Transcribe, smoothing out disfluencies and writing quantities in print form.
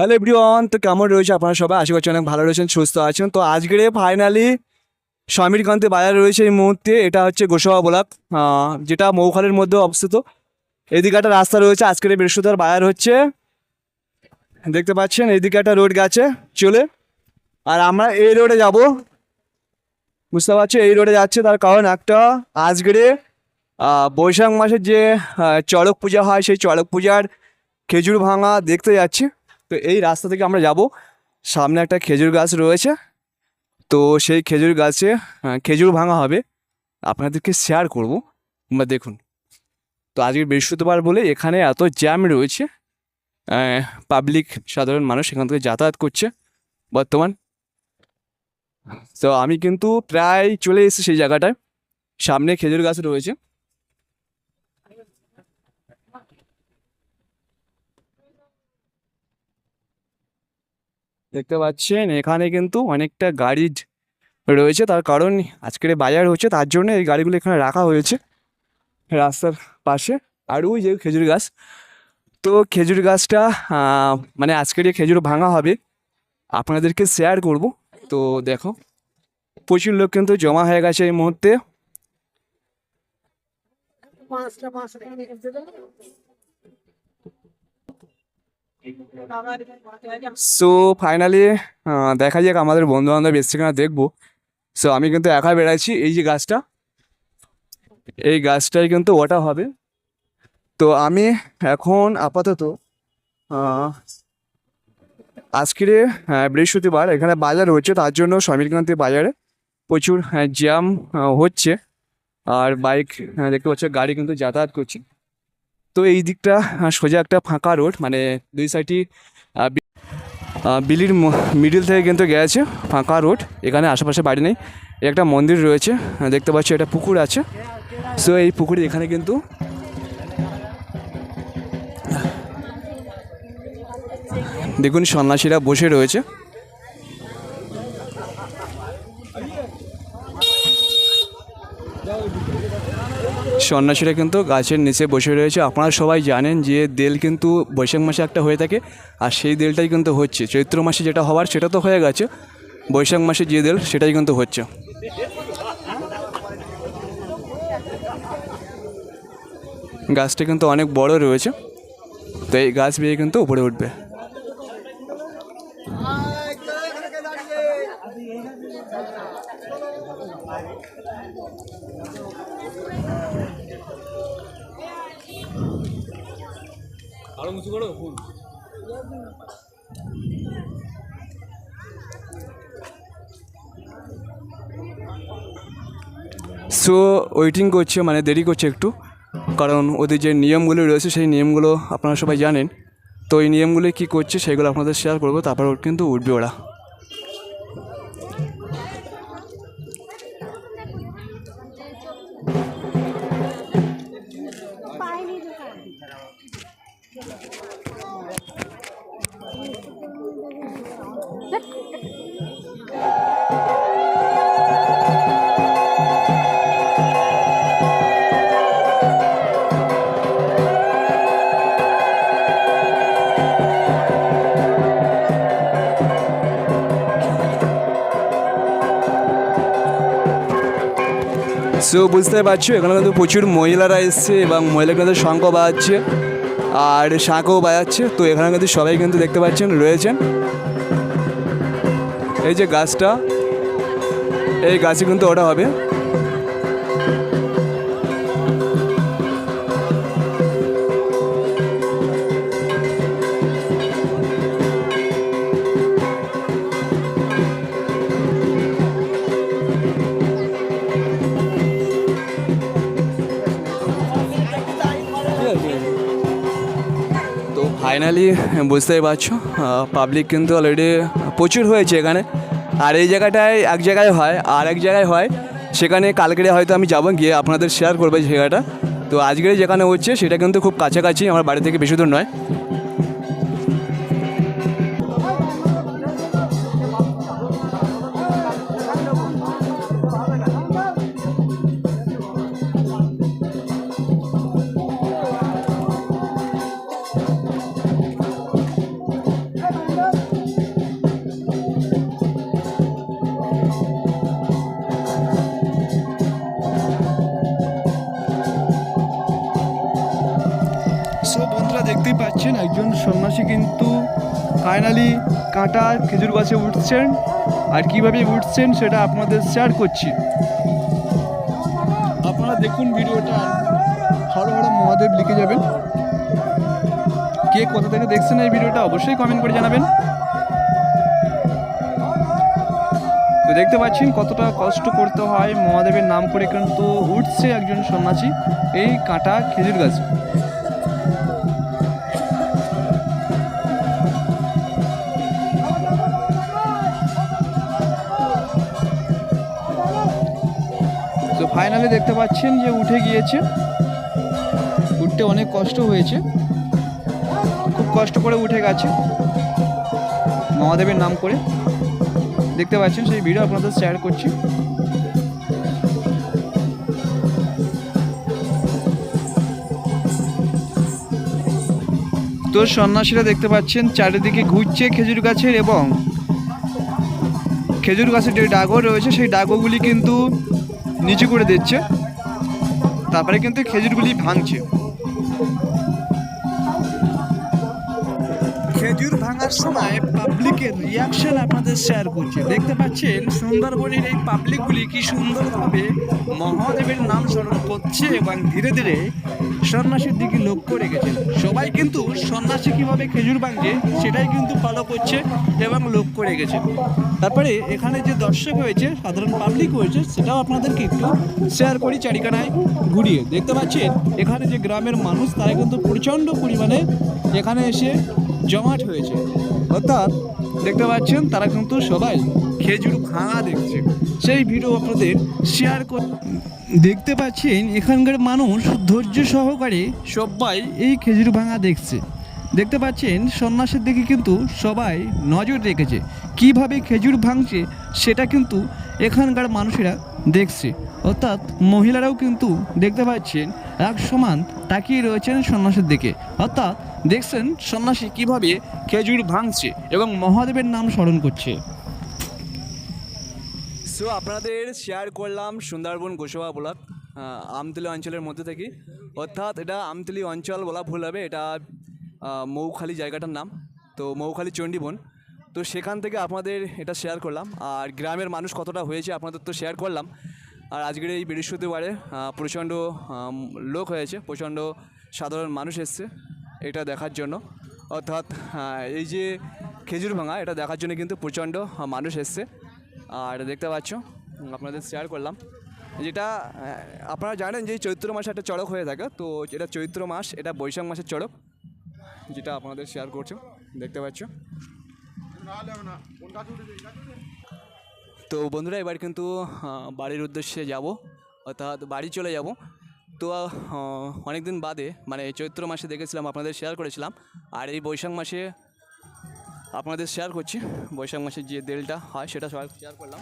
Hello everyone, তো কেমন রয়েছে আপনারা সবাই? আশা করছি অনেক ভালো রয়েছেন, সুস্থ আছেন। তো আজকে ফাইনালি সমীরকান্তি বাজার রয়েছে এই মুহূর্তে। এটা হচ্ছে গোসাবা ব্লক, যেটা মৌখালের মধ্যে অবস্থিত। এদিকে একটা রাস্তা রয়েছে, আজকের বৃহস্পতিবার বাজার হচ্ছে, দেখতে পাচ্ছেন। এদিকে একটা রোড গেছে চলে, আর আমরা এই রোডে যাব, বুঝতে পারছি এই রোডে যাচ্ছে। তার কারণ একটা, আজকের বৈশাখ মাসের যে চড়ক পূজা হয়, সেই চড়ক পূজার খেজুর ভাঙা দেখতে যাচ্ছি। তো এই রাস্তা থেকে আমরা যাব, সামনে একটা খেজুর গাছ রয়েছে, তো সেই খেজুর গাছে খেজুর ভাঙা হবে, আপনাদেরকে শেয়ার করব, তোমরা দেখুন। তো আজকে বৃহস্পতিবার বলে এখানে এত জ্যাম রয়েছে, পাবলিক সাধারণ মানুষ এখান থেকে যাতায়াত করছে বর্তমান। তো আমি কিন্তু প্রায় চলে এসেছি সেই জায়গাটায়, সামনে খেজুর গাছ রয়েছে। দেখতে পাচ্ছেন এখানে কিন্তু অনেকটা গাড়ি রয়েছে, তার কারণ আজকের বাজার হচ্ছে, তার জন্য এই গাড়িগুলো এখানে রাখা হয়েছে রাস্তার পাশে। আর ওই যে খেজুর গাছ, তো খেজুর গাছটা মানে আজকের খেজুর ভাঙা হবে, আপনাদেরকে শেয়ার করব। তো দেখো প্রচুর লোক কিন্তু জমা হয়ে গেছে এই মুহূর্তে। সো ফাইনালি দেখা যাক আমাদের বন্ধু বান্ধব এসছে কিনা দেখবো। সো আমি কিন্তু একা বেড়াচ্ছি। এই যে গাছটা, এই গাছটাই কিন্তু ওটা হবে। তো আমি এখন আপাতত আজকের বৃহস্পতিবার এখানে বাজার হচ্ছে, তার জন্য সমীরকান্তি বাজারে প্রচুর জ্যাম হচ্ছে, আর বাইক দেখতে পাচ্ছ গাড়ি কিন্তু যাতায়াত করছে। তো এই দিকটা সোজা একটা ফাঁকা রোড, মানে দুই সাইডই বিলির মিডিল থেকে কিন্তু গেছে ফাঁকা রোড। এখানে আশেপাশে বাড়ি নেই, একটা মন্দির রয়েছে, দেখতে পাচ্ছি একটা পুকুর আছে। সো এই পুকুরে এখানে কিন্তু দেখুন সন্ন্যাসীরা বসে রয়েছে। সন্ন্যাসীরা কিন্তু গাছের নিচে বসে রয়েছে। আপনারা সবাই জানেন যে দেল কিন্তু বৈশাখ মাসে একটা হয়ে থাকে, আর সেই দেলটাই কিন্তু হচ্ছে চৈত্র মাসে যেটা হওয়ার সেটা তো হয়ে গেছে, বৈশাখ মাসে যে দেল সেটাই কিন্তু হচ্ছে। গাছটা কিন্তু অনেক বড় রয়েছে, তো এই গাছ বেয়ে কিন্তু উপরে উঠবে। সো ওয়েটিং করছে, মানে দেরি করছে একটু, কারণ ওদের যে নিয়মগুলো রয়েছে সেই নিয়মগুলো আপনারা সবাই জানেন। তো এই নিয়মগুলো কী করছে সেগুলো আপনাদের শেয়ার করবো, তারপর কিন্তু উঠবে ওরা। সো বুঝতে পারছো এখানে কিন্তু প্রচুর মহিলারা এসছে, এবং মহিলা কিন্তু শঙ্খ বাজাচ্ছে আর শাঁখও বাজাচ্ছে। তো এখানে কিন্তু সবাই কিন্তু দেখতে পাচ্ছেন রয়েছেন। এই যে গাছটা, এই গাছে কিন্তু ওটা হবে। তো ফাইনালি বুঝতেই পারছো পাবলিক কিন্তু অলরেডি প্রচুর হয়েছে এখানে। আর এই জায়গাটায় এক জায়গায় হয়, আর এক জায়গায় হয়, সেখানে কালকে হয়তো আমি যাবো, গিয়ে আপনাদের শেয়ার করবো জায়গাটা। তো আজকের যেখানে হচ্ছে সেটা কিন্তু খুব কাছাকাছি, আমার বাড়ি থেকে বেশি দূর নয়। পাচ্ছেন একজন সন্ন্যাসী কিন্তু ফাইনালি কাঁটা খেজুর গাছে উঠছেন, আর কিভাবে উঠছেন সেটা আপনাদের শেয়ার করছি। আপনারা দেখুন ভিডিওটা, হর হর মহাদেব লিখে যাবেন। কে কোথা থেকে দেখছেন এই ভিডিওটা অবশ্যই কমেন্ট করে জানাবেন। তো দেখতে পাচ্ছেন কতটা কষ্ট করতে হয়, মহাদেবের নাম করে কিন্তু উঠছে একজন সন্ন্যাসী এই কাঁটা খেজুর গাছে। তো ফাইনালি দেখতে পাচ্ছেন যে উঠে গিয়েছে, উঠতে অনেক কষ্ট হয়েছে, খুব কষ্ট করে উঠে গেছে মহাদেবের নাম করে। দেখতে পাচ্ছেন সেই ভিডিও আপনাদের শেয়ার করছি। তো সন্ন্যাসীরা দেখতে পাচ্ছেন চারিদিকে ঘুরছে খেজুর গাছের, এবং খেজুর গাছের যে ডাগো রয়েছে সেই ডাগোগুলি কিন্তু নিচু করে দিচ্ছে, তারপরে কিন্তু খেজুরগুলি ভাঙছে। খেজুর ভাঙার সময় পাবলিকের রিয়াকশন আপনাদের শেয়ার করছে। দেখতে পাচ্ছেন সুন্দরবনের এই পাবলিকগুলি কি সুন্দরভাবে মহাদেবের নাম স্মরণ করছে এবং ধীরে ধীরে সন্ন্যাসীর দিকে লক্ষ্য রেখেছে। সবাই কিন্তু সন্ন্যাসী কীভাবে খেজুর ভাঙছে সেটাই কিন্তু ফলো করছে এবং লক্ষ্য রেখেছে। তারপরে এখানে যে দর্শক হয়েছে, সাধারণ পাবলিক হয়েছে, সেটাও আপনাদেরকে একটু শেয়ার করি চারিখানায় ঘুরিয়ে। দেখতে পাচ্ছেন এখানে যে গ্রামের মানুষ তারা কিন্তু প্রচণ্ড পরিমাণে এখানে এসে জমাট হয়েছে, অর্থাৎ দেখতে পাচ্ছেন তারা কিন্তু সবাই খেজুর ভাঙা দেখছে। সেই ভিডিও আপনাদের শেয়ার কর। দেখতে পাচ্ছেন এখানকার মানুষ ধৈর্য সহকারে সবাই এই খেজুর ভাঙা দেখছে। দেখতে পাচ্ছেন সন্ন্যাসীর দিকে কিন্তু সবাই নজর রেখেছে, কিভাবে খেজুর ভাঙছে সেটা কিন্তু এখানকার মানুষেরা দেখছে, অর্থাৎ মহিলারাও কিন্তু দেখতে পাচ্ছেন এক সমান তাকিয়ে রয়েছেন সন্ন্যাসীর দিকে, অর্থাৎ দেখছেন সন্ন্যাসী কিভাবে খেজুর ভাঙছে এবং মহাদেবের নাম স্মরণ করছে। সো আপনাদের শেয়ার করলাম সুন্দরবন গোসাবা ব্লক আমতলী অঞ্চলের মধ্যে থেকে, অর্থাৎ এটা আমতলী অঞ্চল বলা ভুল হবে, এটা মৌখালি জায়গাটার নাম, তো মৌখালি চণ্ডীবন। তো সেখান থেকে আপনাদের এটা শেয়ার করলাম, আর গ্রামের মানুষ কতটা হয়েছে আপনাদের তো শেয়ার করলাম। আর আজকের এই বৃহস্পতিবারে প্রচণ্ড লোক হয়েছে, প্রচণ্ড সাধারণ মানুষ এসছে এটা দেখার জন্য, অর্থাৎ এই যে খেজুর ভাঙা এটা দেখার জন্য কিন্তু প্রচণ্ড মানুষ এসছে। আর দেখতে পাচ্ছ আপনাদের শেয়ার করলাম, যেটা আপনারা জানেন যে চৈত্র মাসে একটা চড়ক হয়ে থাকে, তো এটা চৈত্র মাস, এটা বৈশাখ মাসের চড়ক, যেটা আপনাদের শেয়ার করছো দেখতে পাচ্ছ। তো বন্ধুরা এবার কিন্তু বাড়ির উদ্দেশ্যে যাব, অর্থাৎ বাড়ি চলে যাব। তো অনেক দিন বাদে, মানে চৈত্র মাসে দেখেছিলাম আপনাদের শেয়ার করেছিলাম, আর এই বৈশাখ মাসে আপনাদের শেয়ার করছি। বৈশাখ মাসে যে দেলটা হয় সেটা সবাই শেয়ার করলাম।